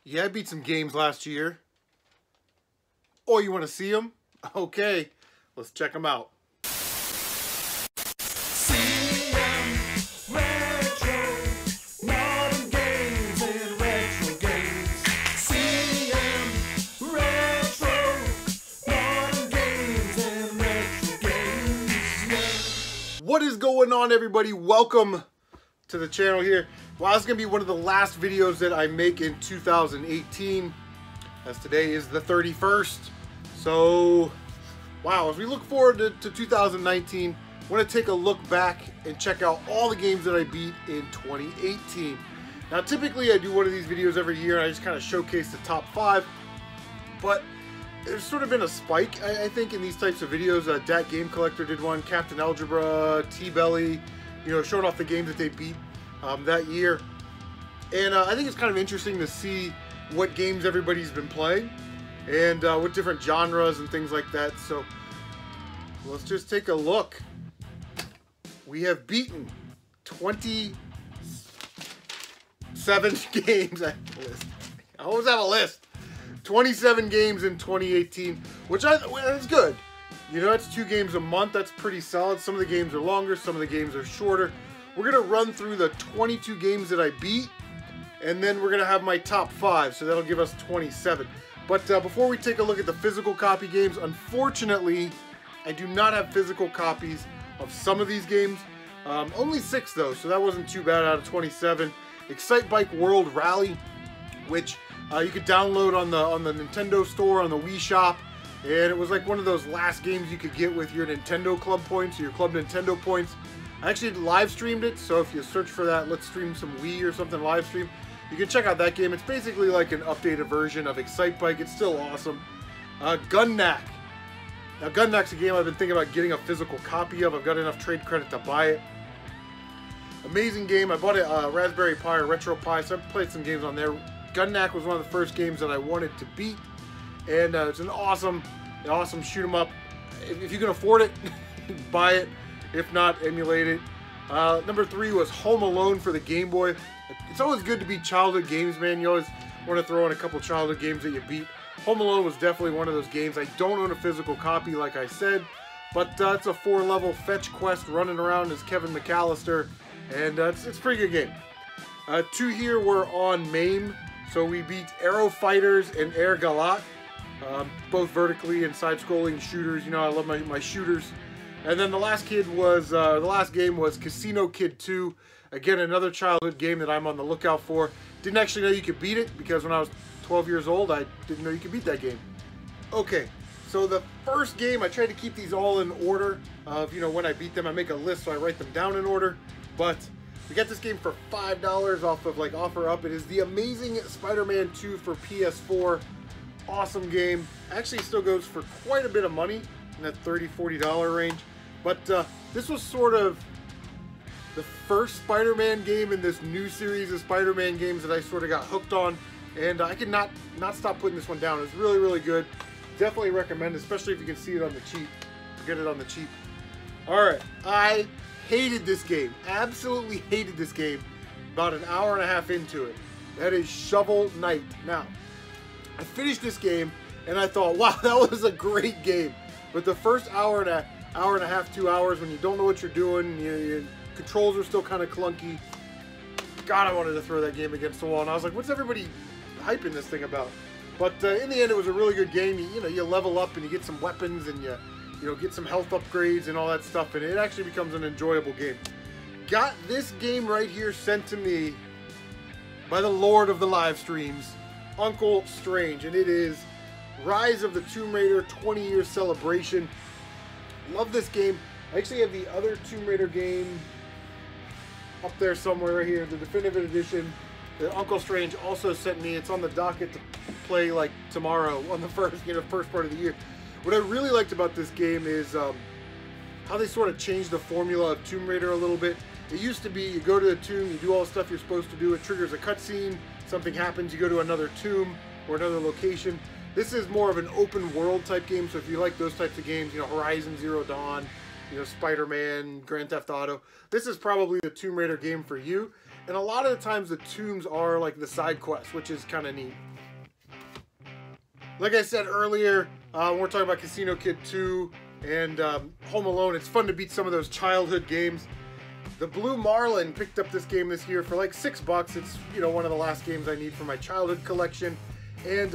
Yeah, I beat some games last year. Oh, you want to see them? Okay, let's check them out. What is going on, everybody? Welcome to the channel here. Wow, this is going to be one of the last videos that I make in 2018, as today is the 31st. So, wow, as we look forward to 2019, I want to take a look back and check out all the games that I beat in 2018. Now, typically I do one of these videos every year, and I just kind of showcase the top 5, but there's sort of been a spike, I think, in these types of videos. Dat Game Collector did one, Captain Algebra, T-Belly, you know, showing off the games that they beat that year. And I think it's kind of interesting to see what games everybody's been playing and what different genres and things like that. So let's just take a look. We have beaten 27 games. I always have a list. 27 games in 2018, which is good. You know, that's 2 games a month. That's pretty solid. Some of the games are longer, some of the games are shorter. We're going to run through the 22 games that I beat, and then we're going to have my top 5, so that'll give us 27. But before we take a look at the physical copy games, unfortunately, I do not have physical copies of some of these games. Only 6 though, so that wasn't too bad out of 27. Excitebike World Rally, which you could download on the Nintendo store, on the Wii Shop, and it was like one of those last games you could get with your Nintendo Club points, or your Club Nintendo points. I actually live streamed it, so if you search for that, let's stream some Wii or something live stream, you can check out that game. It's basically like an updated version of Excitebike. It's still awesome. Gun-Knack. Now, Gun-Knack's a game I've been thinking about getting a physical copy of. I've got enough trade credit to buy it. Amazing game. I bought it Raspberry Pi or Retro Pi, so I've played some games on there. Gun-Knack was one of the first games that I wanted to beat, and it's an awesome shoot 'em up. If you can afford it, buy it. If not, emulate it. Number 3 was Home Alone for the Game Boy. It's always good to beat childhood games, man. You always want to throw in a couple childhood games that you beat. Home Alone was definitely one of those games. I don't own a physical copy, like I said, but it's a 4-level fetch quest running around as Kevin McAllister, and it's a pretty good game. 2 here were on MAME. So we beat Aero Fighters and Air Galat, both vertically and side-scrolling shooters. You know, I love my shooters. And then the last game was Casino Kid 2. Again, another childhood game that I'm on the lookout for. Didn't actually know you could beat it, because when I was 12 years old, I didn't know you could beat that game. Okay, so the first game, I tried to keep these all in order of, you know, when I beat them. I make a list, so I write them down in order. But we got this game for $5 off of like OfferUp. It is The Amazing Spider-Man 2 for PS4. Awesome game. Actually still goes for quite a bit of money in that $30, $40 range. But this was sort of the first Spider-Man game in this new series of Spider-Man games that I sort of got hooked on. And I could not stop putting this one down. It's really, really good. Definitely recommend it, especially if you can see it on the cheap. Get it on the cheap. Alright, I hated this game. Absolutely hated this game. About an hour and a half into it. That is Shovel Knight. Now, I finished this game and I thought, wow, that was a great game. But the first hour and a half, 2 hours, when you don't know what you're doing, your controls are still kind of clunky. God, I wanted to throw that game against the wall, and I was like, what's everybody hyping this thing about? But in the end, it was a really good game. You know, you level up and you get some weapons, and you know, get some health upgrades and all that stuff, and it actually becomes an enjoyable game. Got this game right here sent to me by the Lord of the live streams, Uncle Strange, and it is Rise of the Tomb Raider 20-year celebration. Love this game. I actually have the other Tomb Raider game up there somewhere right here, the definitive edition that Uncle Strange also sent me. It's on the docket to play like tomorrow on the first part of the year. What I really liked about this game is how they sort of changed the formula of Tomb Raider a little bit. It used to be you go to the tomb, you do all the stuff you're supposed to do, it triggers a cutscene, something happens, you go to another tomb or another location. This is more of an open world type game, so if you like those types of games, you know, Horizon Zero Dawn, you know, Spider-Man, Grand Theft Auto, this is probably the Tomb Raider game for you. And a lot of the times the tombs are like the side quests, which is kind of neat. Like I said earlier, when we're talking about Casino Kid 2 and Home Alone, it's fun to beat some of those childhood games. The Blue Marlin picked up this game this year for like $6. It's, you know, one of the last games I need for my childhood collection. And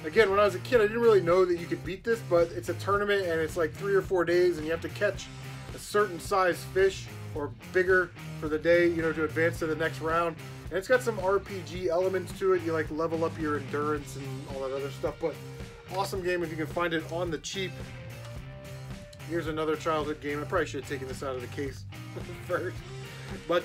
again, when I was a kid, I didn't really know that you could beat this, but it's a tournament and it's like 3 or 4 days and you have to catch a certain size fish or bigger for the day, you know, to advance to the next round. And it's got some RPG elements to it. You like level up your endurance and all that other stuff, but awesome game if you can find it on the cheap. Here's another childhood game. I probably should have taken this out of the case first. But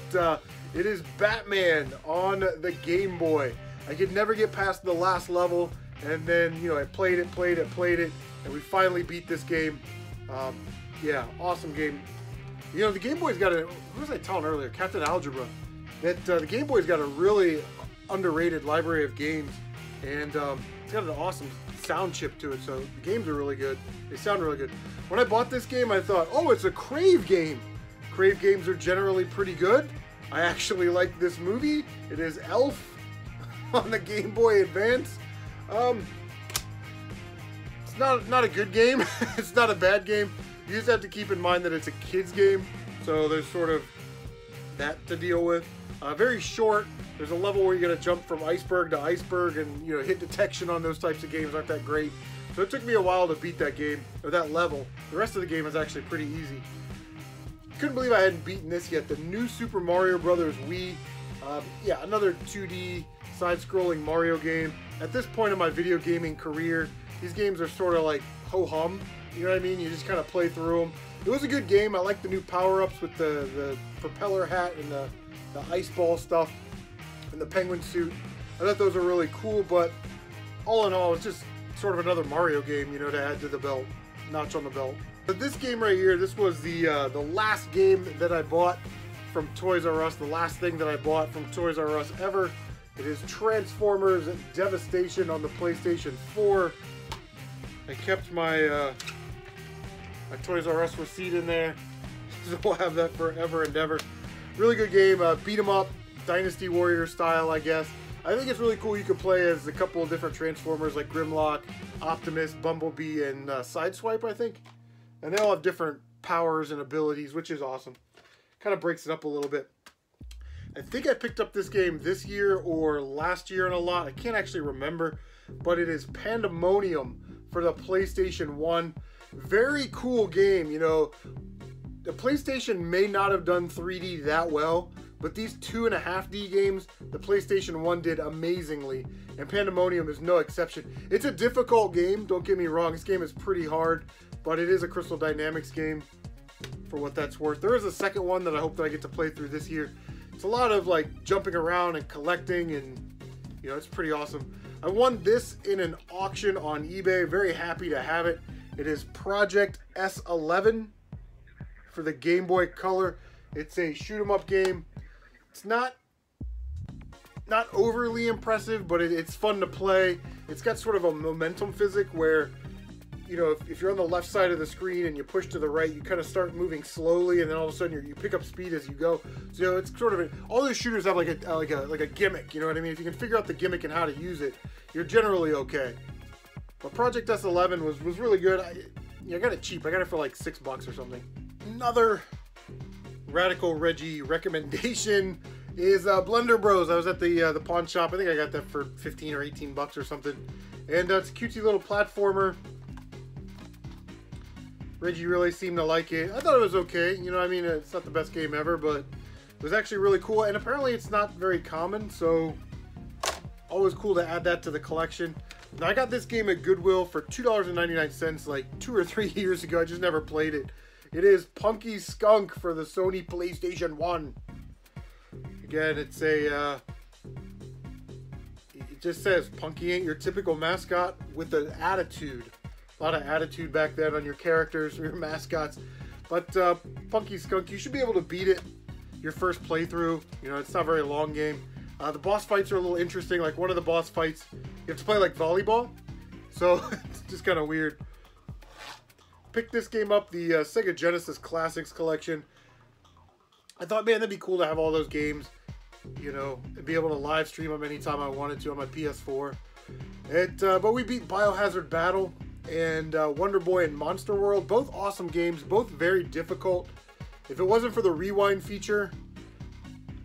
it is Batman on the Game Boy. I could never get past the last level, and then, you know, I played it, and we finally beat this game. Yeah, awesome game. You know, the Game Boy's got a, who was I telling earlier? Captain Algebra. That the Game Boy's got a really underrated library of games, and it's got an awesome sound chip to it, so the games are really good. They sound really good. When I bought this game, I thought, oh, it's a Crave game. Crave games are generally pretty good. I actually like this movie. It is Elf on the Game Boy Advance. It's not a good game. It's not a bad game. You just have to keep in mind that it's a kid's game, so there's sort of that to deal with. Very short. There's a level where you're going to jump from iceberg to iceberg, and, you know, hit detection on those types of games aren't that great. So it took me a while to beat that game, or that level. The rest of the game is actually pretty easy. Couldn't believe I hadn't beaten this yet. The new Super Mario Bros. Wii. Yeah, another 2D side-scrolling Mario game. At this point in my video gaming career, these games are sort of like ho-hum. You know what I mean? You just kind of play through them. It was a good game. I like the new power-ups with the propeller hat and the ice ball stuff and the penguin suit. I thought those were really cool, but all in all, it's just sort of another Mario game, you know, to add to the belt, notch on the belt. But this game right here, this was the last game that I bought from Toys R Us, the last thing that I bought from Toys R Us ever. It is Transformers Devastation on the PlayStation 4. I kept my my Toys R Us receipt in there, so we'll have that forever and ever. Really good game, beat 'em up, Dynasty Warrior style, I guess. I think it's really cool. You can play as a couple of different Transformers like Grimlock, Optimus, Bumblebee, and Sideswipe, I think. And they all have different powers and abilities, which is awesome. Kind of breaks it up a little bit. I think I picked up this game this year or last year in a lot. I can't actually remember, but it is Pandemonium for the PlayStation 1. Very cool game, you know. The PlayStation may not have done 3D that well, but these 2.5D games, the PlayStation 1 did amazingly, and Pandemonium is no exception. It's a difficult game, don't get me wrong. This game is pretty hard, but it is a Crystal Dynamics game for what that's worth. There is a second one that I hope that I get to play through this year. It's a lot of like jumping around and collecting, and you know, it's pretty awesome. I won this in an auction on eBay. Very happy to have it. It is Project S11 for the Game Boy Color. It's a shoot 'em up game. It's not overly impressive, but it's fun to play. It's got sort of a momentum physics where, you know, if you're on the left side of the screen and you push to the right, you kind of start moving slowly, and then all of a sudden you pick up speed as you go. So, you know, it's sort of all those shooters have like a gimmick. You know what I mean? If you can figure out the gimmick and how to use it, you're generally okay. But Project S11 was really good. I got it cheap. I got it for like $6 or something. Another Radical Reggie recommendation is Blender Bros. I was at the pawn shop. I think I got that for 15 or 18 bucks or something. And it's a cutesy little platformer. Reggie really seemed to like it. I thought it was okay. You know, I mean, it's not the best game ever, but it was actually really cool. And apparently it's not very common, so always cool to add that to the collection. Now, I got this game at Goodwill for $2.99 like 2 or 3 years ago. I just never played it. It is Punky Skunk for the Sony PlayStation 1. Again, it's a, it just says, Punky ain't your typical mascot with an attitude. A lot of attitude back then on your characters or your mascots. But Punky Skunk, you should be able to beat it your first playthrough. You know, it's not a very long game. The boss fights are a little interesting. Like one of the boss fights, you have to play like volleyball. So it's just kind of weird. Picked this game up, the Sega Genesis Classics collection. I thought, man, that'd be cool to have all those games. you know, and be able to live stream them anytime I wanted to on my PS4. But we beat Biohazard Battle and Wonder Boy and Monster World, both awesome games, both very difficult. If it wasn't for the rewind feature,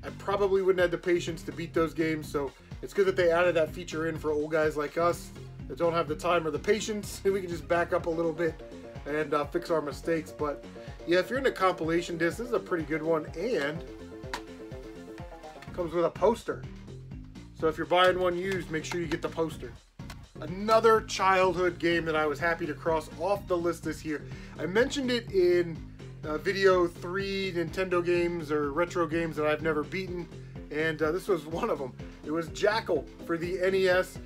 I probably wouldn't have the patience to beat those games, so it's good that they added that feature in for old guys like us that don't have the time or the patience, and we can just back up a little bit and fix our mistakes. But yeah, if you're into compilation discs, this is a pretty good one, and comes with a poster. So if you're buying one used, make sure you get the poster. Another childhood game that I was happy to cross off the list this year. I mentioned it in video 3 Nintendo games or retro games that I've never beaten, and this was one of them. It was Jackal for the NES.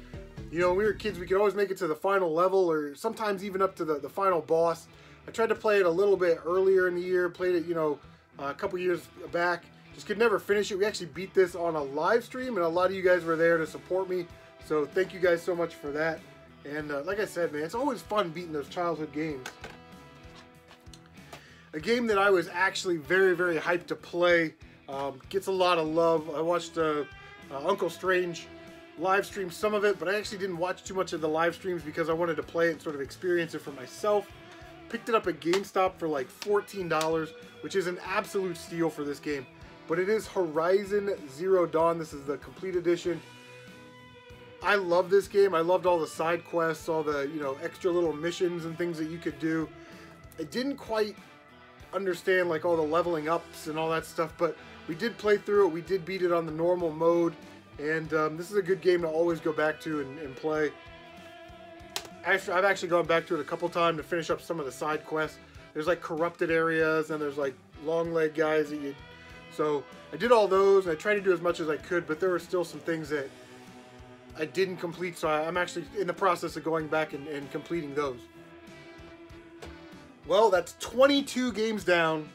You know, when we were kids, we could always make it to the final level, or sometimes even up to the final boss. I tried to play it a little bit earlier in the year, played it, you know, a couple years back. Just could never finish it. We actually beat this on a live stream, and a lot of you guys were there to support me. So thank you guys so much for that. And like I said, man, it's always fun beating those childhood games. A game that I was actually very, very hyped to play, gets a lot of love. I watched Uncle Strange live stream some of it, but I actually didn't watch too much of the live streams because I wanted to play it and sort of experience it for myself. Picked it up at GameStop for like $14, which is an absolute steal for this game. But it is Horizon Zero Dawn. This is the complete edition. I love this game. I loved all the side quests, all the, you know, extra little missions and things that you could do. I didn't quite understand like all the leveling ups and all that stuff, but we did play through it. We did beat it on the normal mode, and this is a good game to always go back to and play. I've actually gone back to it a couple times to finish up some of the side quests. There's like corrupted areas, and there's like long leg guys that you... So I did all those, and I tried to do as much as I could, but there were still some things that I didn't complete, so I'm actually in the process of going back and completing those. Well, that's 22 games down,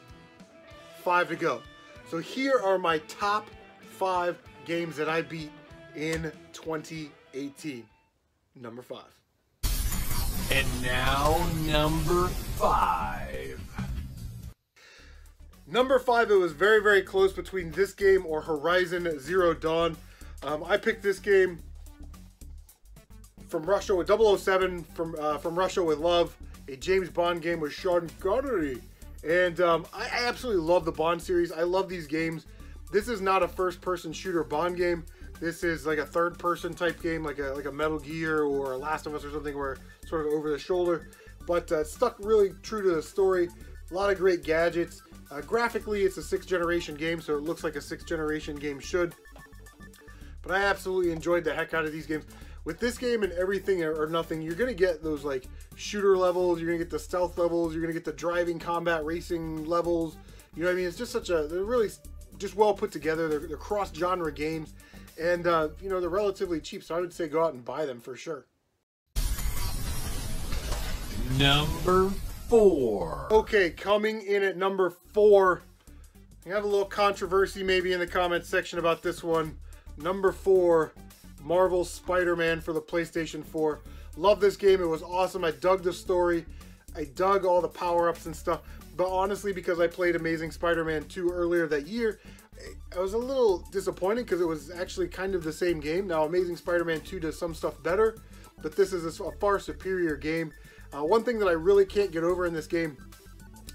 5 to go. So here are my top 5 games that I beat in 2018. Number 5. And now, number 5. Number 5, it was very, very close between this game or Horizon Zero Dawn. I picked this game from Russia with 007, from Russia with Love, a James Bond game with Sean Connery. And I absolutely love the Bond series. I love these games. This is not a first-person shooter Bond game. This is like a third-person type game, like a Metal Gear or a Last of Us or something, where it's sort of over the shoulder. But stuck really true to the story. A lot of great gadgets. Graphically, it's a 6th generation game, so it looks like a 6th generation game should. But I absolutely enjoyed the heck out of these games. With this game and Everything or Nothing, you're going to get those like shooter levels, you're going to get the stealth levels, you're going to get the driving combat racing levels. You know what I mean? It's just they're really just well put together. They're cross-genre games, and you know, they're relatively cheap, so I would say go out and buy them for sure. Number 4. Okay, coming in at number 4, I have a little controversy maybe in the comments section about this one. Number 4, Marvel's Spider-Man for the PlayStation 4. Love this game. It was awesome. I dug the story. I dug all the power-ups and stuff. But honestly, because I played Amazing Spider-Man 2 earlier that year, I was a little disappointed because it was actually kind of the same game. Now, Amazing Spider-Man 2 does some stuff better, but this is a far superior game. One thing that I really can't get over in this game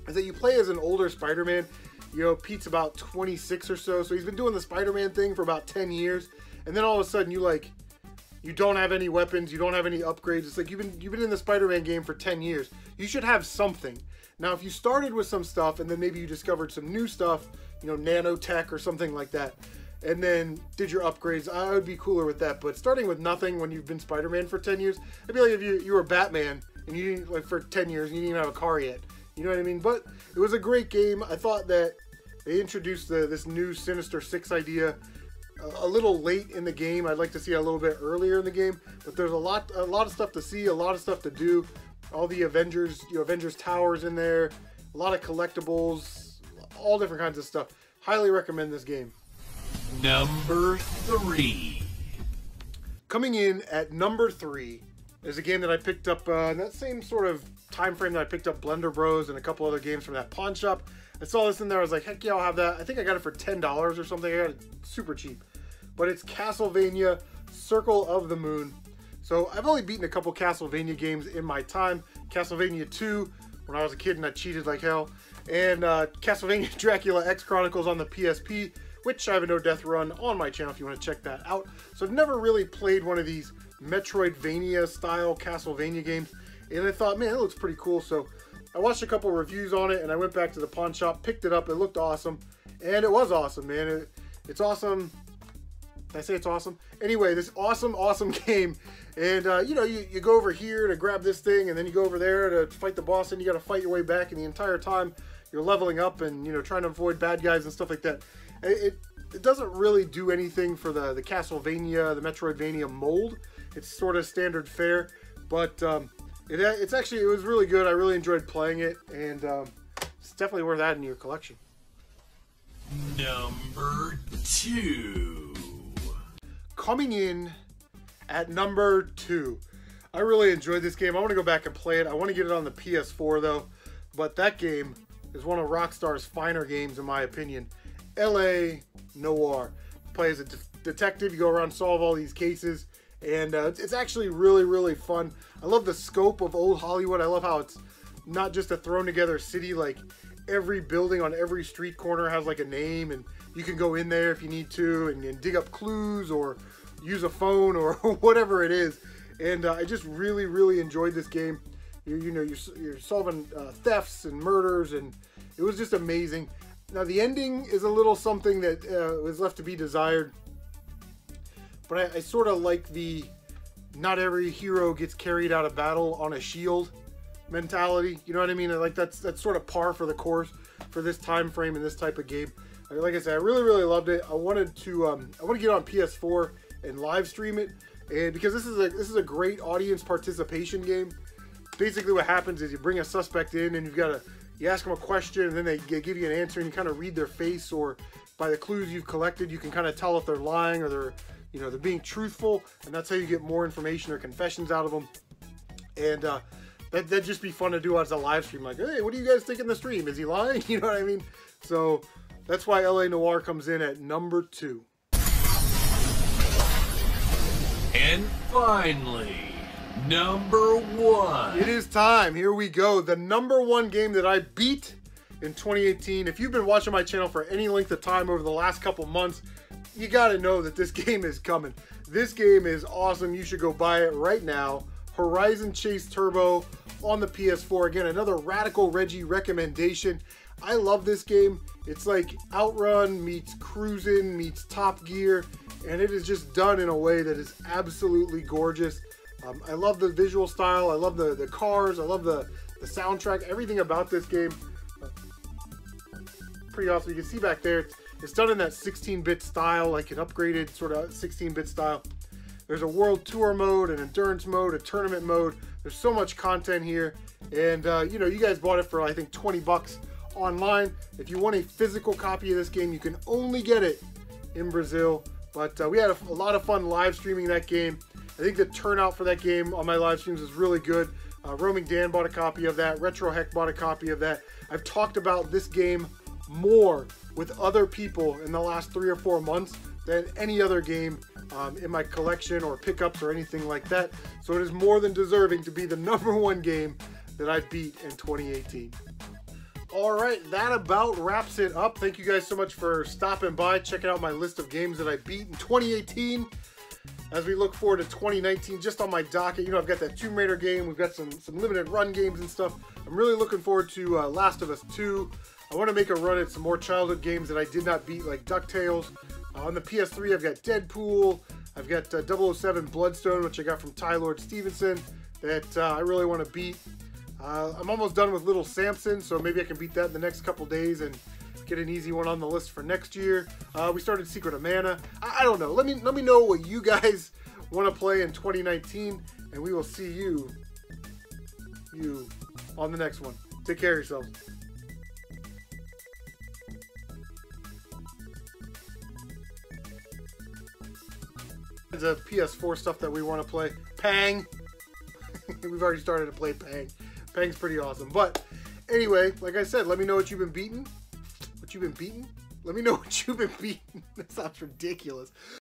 is that you play as an older Spider-Man. You know, Pete's about 26 or so, so he's been doing the Spider-Man thing for about 10 years. And then all of a sudden you don't have any weapons, you don't have any upgrades. It's like you've been in the Spider-Man game for 10 years. You should have something. Now, if you started with some stuff and then maybe you discovered some new stuff, you know, nanotech or something like that, and then did your upgrades, I would be cooler with that. But starting with nothing when you've been Spider-Man for 10 years, it'd be like if you were Batman and you didn't, like, for 10 years and you didn't even have a car yet. You know what I mean? But it was a great game. I thought that they introduced this new Sinister Six idea a little late in the game. I'd like to see it a little bit earlier in the game, but there's a lot of stuff to see, a lot of stuff to do. All the Avengers, Avengers Towers in there, a lot of collectibles, all different kinds of stuff. Highly recommend this game. Number 3. Coming in at number 3 is a game that I picked up in that same sort of time frame that I picked up Blender Bros and a couple other games from that pawn shop. I saw this in there. I was like, heck yeah, I'll have that. I think I got it for $10 or something. I got it super cheap. But it's Castlevania Circle of the Moon. So I've only beaten a couple Castlevania games in my time. Castlevania 2 when I was a kid and I cheated like hell. And Castlevania Dracula X Chronicles on the PSP, which I have a no death run on my channel if you want to check that out. So I've never really played one of these Metroidvania style Castlevania games. And I thought, man, it looks pretty cool. So I watched a couple reviews on it and I went back to the pawn shop, picked it up. It looked awesome. And it was awesome, man. It's awesome. Did I say it's awesome? Anyway, this awesome game. And, you know, you go over here to grab this thing, and then you go over there to fight the boss, and you got to fight your way back, and the entire time you're leveling up and, you know, trying to avoid bad guys and stuff like that. It doesn't really do anything for the Castlevania, the Metroidvania mold. It's sort of standard fare, but it was really good. I really enjoyed playing it, and it's definitely worth adding to your collection. Number 2. Coming in at number 2. I really enjoyed this game. I want to go back and play it. I want to get it on the PS4 though, but that game is one of Rockstar's finer games in my opinion. L.A. Noire. You play as a detective, you go around and solve all these cases, and it's actually really fun. I love the scope of old Hollywood. I love how it's not just a thrown together city. Like every building on every street corner has like a name, and you can go in there if you need to and dig up clues or use a phone or whatever it is. And I just really enjoyed this game. You're solving thefts and murders, and it was just amazing. Now the ending is a little something that was left to be desired, but I sort of like the not every hero gets carried out of battle on a shield mentality. You know what I mean? Like that's sort of par for the course for this time frame and this type of game. Like I said, I really loved it. I wanted to get on PS4 and live stream it, and because this is a great audience participation game. Basically, what happens is you bring a suspect in, and you ask them a question, and then they give you an answer, and you kind of read their face, or by the clues you've collected, you can kind of tell if they're lying or they're being truthful, and that's how you get more information or confessions out of them. And that'd just be fun to do as a live stream. Like, hey, what do you guys think in the stream? Is he lying? You know what I mean? So that's why L.A. Noire comes in at number 2. And finally, number 1. It is time. Here we go. The number 1 game that I beat in 2018. If you've been watching my channel for any length of time over the last couple months, you got to know that this game is coming. This game is awesome. You should go buy it right now. Horizon Chase Turbo on the PS4. Again, another Radical Reggie recommendation. I love this game. It's like Outrun meets Cruisin' meets Top Gear, and it is just done in a way that is absolutely gorgeous. I love the visual style. I love the cars. I love the soundtrack. Everything about this game. Pretty awesome. You can see back there, it's done in that 16-bit style, like an upgraded sort of 16-bit style. There's a world tour mode, an endurance mode, a tournament mode. There's so much content here. And, you guys bought it for, I think, 20 bucks online. If you want a physical copy of this game, you can only get it in Brazil. But we had a lot of fun live streaming that game. I think the turnout for that game on my live streams is really good. Roaming Dan bought a copy of that. Retro Heck bought a copy of that. I've talked about this game more with other people in the last 3 or 4 months than any other game in my collection or pickups or anything like that. So it is more than deserving to be the number 1 game that I beat in 2018. All right, that about wraps it up. Thank you guys so much for stopping by, checking out my list of games that I beat in 2018. As we look forward to 2019, just on my docket, I've got that Tomb Raider game. We've got some limited run games and stuff. I'm really looking forward to Last of Us 2. I want to make a run at some more childhood games that I did not beat, like DuckTales. On the PS3, I've got Deadpool. I've got 007 Bloodstone, which I got from Ty Lord Stevenson, that I really want to beat. I'm almost done with Little Samson, so maybe I can beat that in the next couple days and get an easy one on the list for next year. We started Secret of Mana. I don't know. Let me know what you guys want to play in 2019, and we will see you on the next one. Take care of yourselves. The PS4 stuff that we want to play. Pang. We've already started to play Pang. Pang's pretty awesome. But anyway, like I said, let me know what you've been beating, What you've been beating? Let me know what you've been beating. That sounds ridiculous.